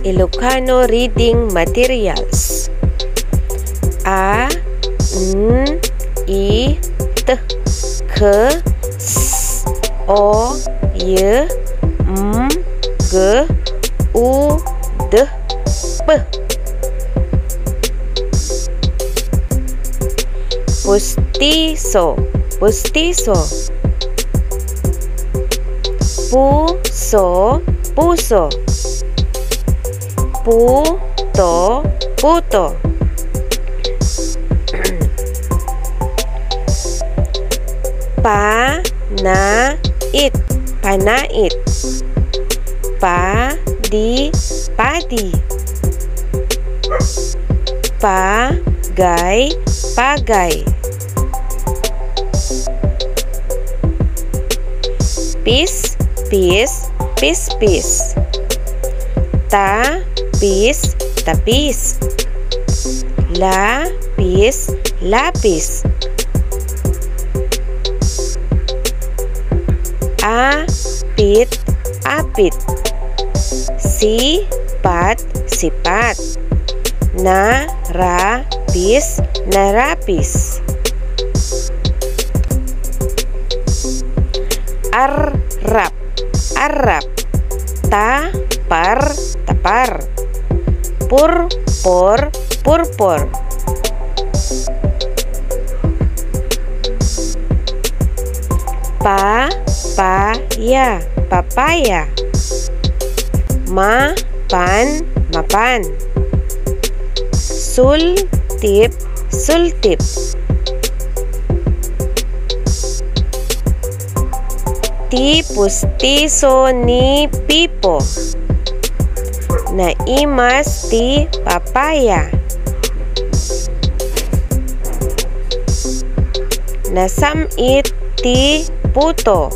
Ilocano reading materials. A, N, I, T, K, S, O, Y, M, G, U, D, P. Pustiso, pustiso. Puso, puso. Puto, puto. Panait, panait. Padi, padi. Pagay, pagay. Pis, pis, pis, pis. Tapis, tapis. Lapis, lapis. Apit, apit. Sipat, sipat. Narapis, narapis. Arrap, arrap. Tapar, tapar. Purpur, purpur. Papaya, papaya. Mapan, mapan. Sultip, sultip. Pustiso ni Pipo. Naimas ti papaya. Nasamit ti puto.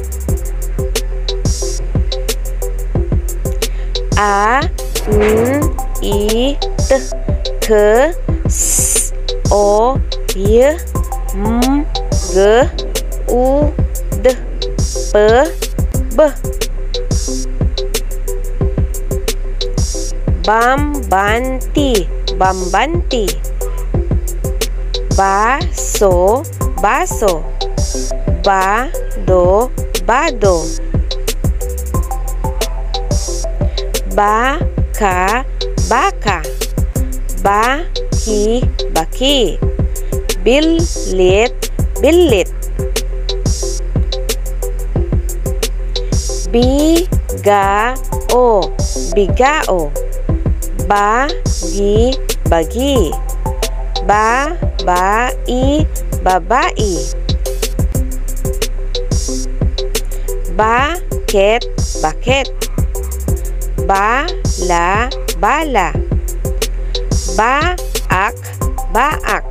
A, N, I, T, K, S, O, Y, M, G, U, D, P, B. Bambanti, bambanti. Baso, baso. Bado, bado. Baka, baka. Baki, baki. Bilit, bilit. Bigao, bigao. Bagi, bagi. Babai, babai. Baket, baket. Bala, bala. Baak, baak.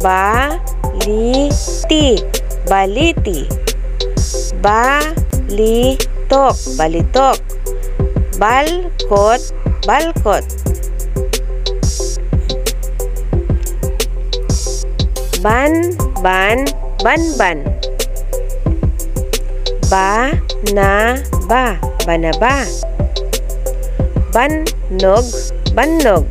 Baliti, baliti. Balitok, balitok. Balkot, balkot. Ban, ban, banban. Banaba, banaba. Bannog, bannog.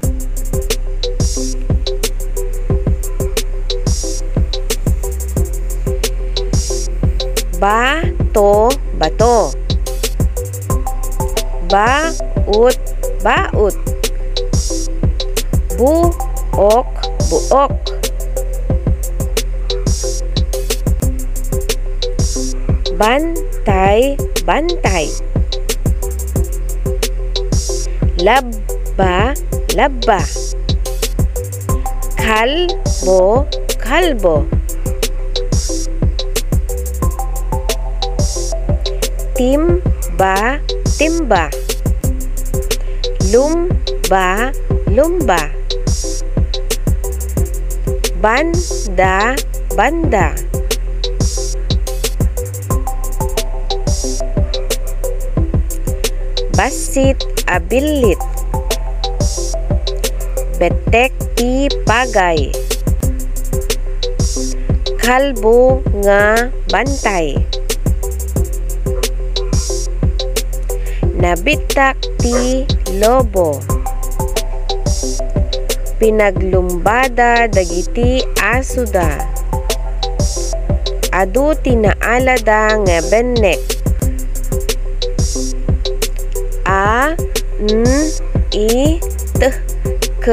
Bato, bato. Baut, baut. Buok, buok. Bantay, bantay. Labba, labba. Kalbo, kalbo. Timba, timba. Lumba, lumba. Banda, banda. Basit, abilit. Betek ti pagay. Kalbo nga bantay. nabitak ti lobo. Pinaglumbada dagiti aso da. Adu tinaalada nga bennek. A, N, I, T, K,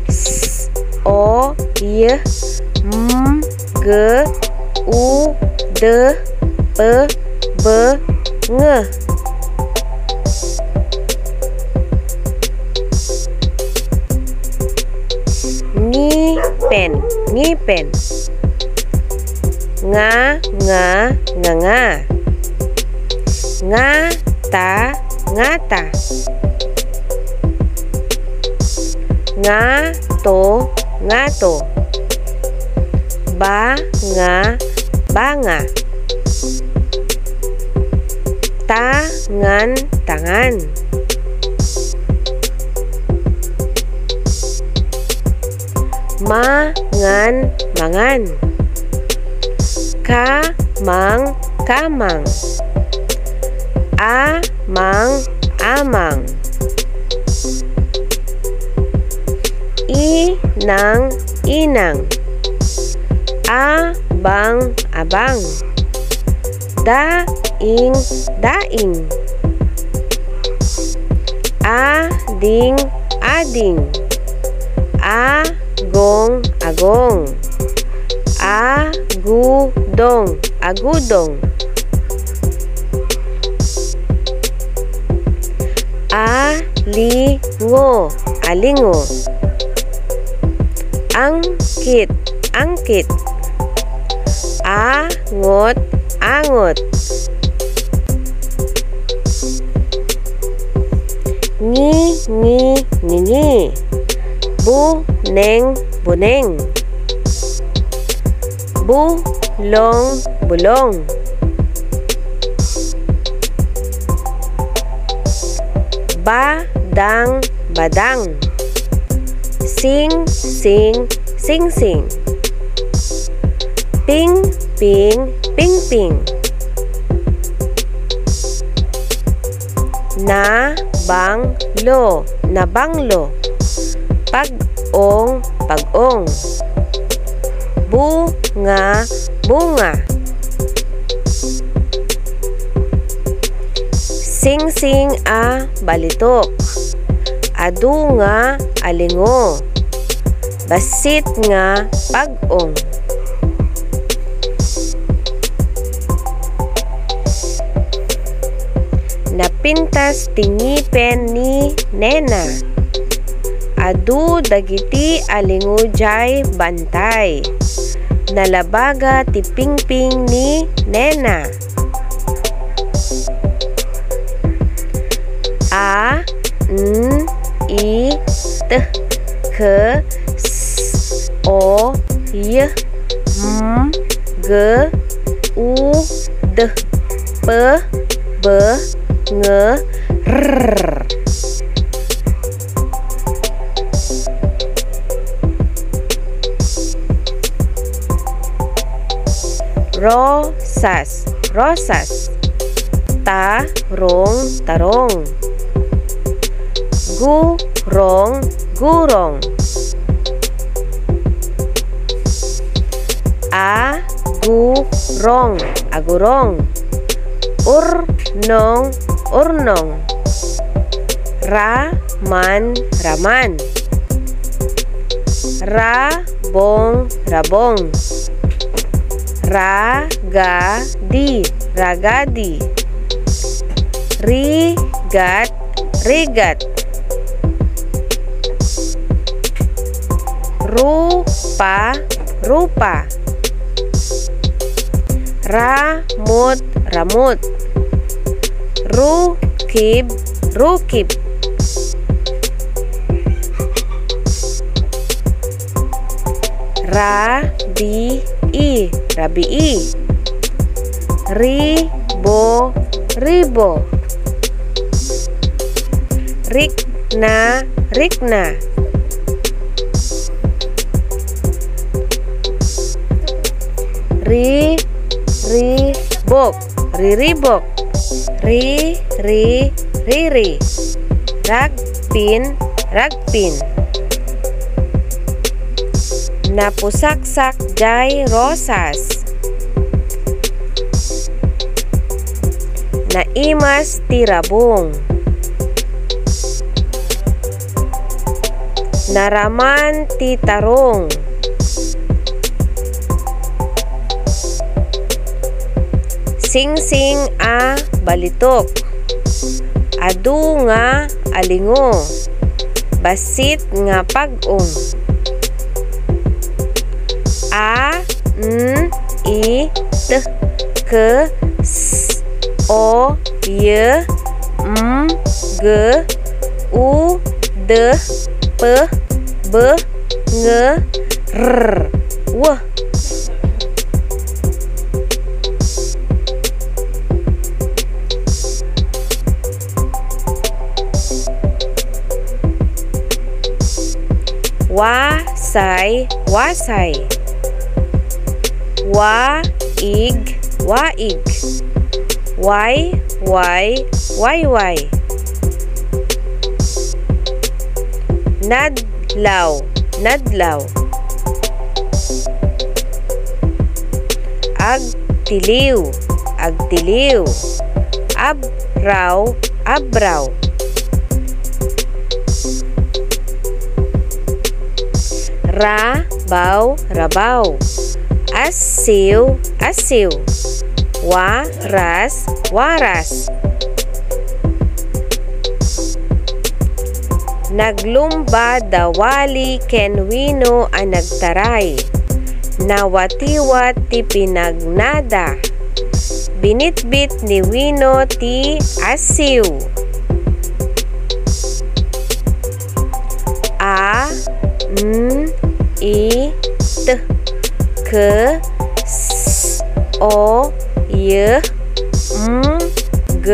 S, O, Y, M, G, U, D, P, B, Ng. Ngipen, ngipen. Nga, nga. Ngata, ngata. Ngato, ngato. Banga, banga. Tangan, tangan. Mangan, mangan. Kamang, kamang. Amang, amang. Inang, inang. Abang, abang. Daing, daing. Ading, ading. Agong, agong. Agudong, agudong. Alingo, alingo. Angkit, angkit. Angot, angot. Ngi, ngi. Buneng, buneng. Bulong, bulong. Badang, badang. Sing, sing, sing, sing. Ping, ping, ping, ping. Nabanglo, nabanglo. Pag-ong, pag-ong. Bunga, bunga. Sing-sing a balitok. Adu nga alingo. Basit nga pag-ong. Napintas tingipen ni Nena. Adu dagiti alingo jay bantay. Nalabaga ti pingping ni Nena. A, N, I, T, K, S, O, Y, M, G, U, D, P, B, Ng, R. Rosas, rosas. Tarong, tarong. Gurong, gurong. Agurong, agurong. Urnong, urnong. Raman, raman. Rabong, rabong. Ragadi, ragadi. Rigat, rigat. Rupa, rupa. Ramut, ramut. Rukib, rukib. Rabii, rabii. Ribo, ribo. Rikna, rikna. Riribok, riribok. Riribok. riri. Ragpin, ragpin. Napusaksak jay rosas. Naimas ti rabong. Naraman ti tarong. Singsing a balitok. Adu nga alingo. Basit nga pag-ong. A, n, I, t, k, s, o, y, m, g, u, d, p, b, ng, r, w. Wasay, wasay. Waig, waig. Way, way. Nadlaw, nadlaw. Agtiliw, agtiliw. Abraw, abraw. Rabaw, rabaw. Asiw, asiw. Waras, waras. Naglumba dawali ken wino a nagtaray. Nawatiwat ti pinagnada. Binitbit ni wino ti asiw. A, n, I, t, k, s, o, y, m, g,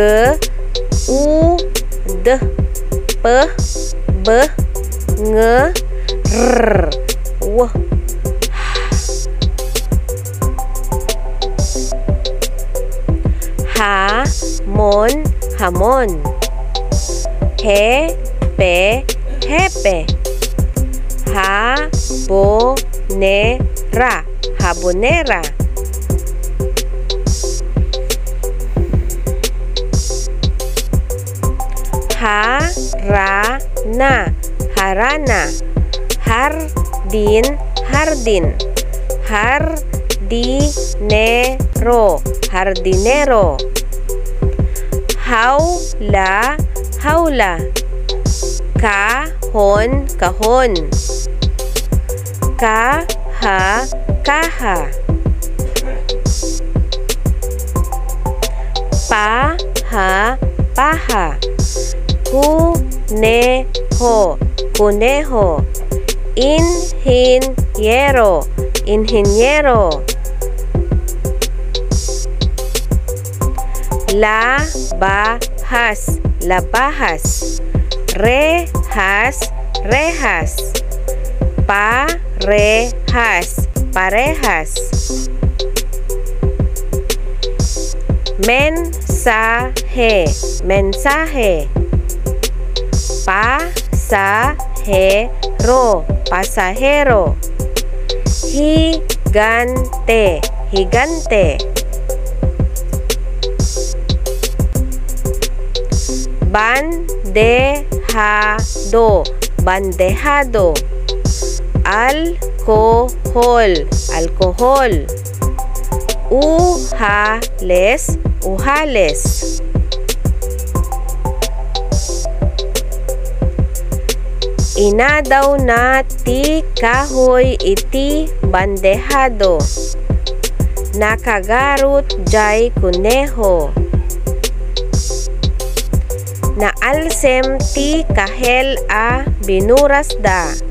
u, d, p, b, ng, r, w. Hamon, hamon. Hepe, hepe. Habonera, habonera. Harana, harana. Hardin, hardin. Hardinero, hardinero. Haula, haula. Kahon, kahon. Kaha, kaha. Paha, paha. Kuneho, kuneho. Inhinyero, inhinyero. Labahas, labahas. Rehas, rehas. Parehas, parehas. Mensahe, mensahe. Pasahero, pasahero. Higante, higante. Bandehado, bandehado. Alcohol, alcohol. Uhales, uhales. Inadaw na ti kahoy iti bandehado. Nakagarot jay kuneho. Naalsem ti kahel a binurasda.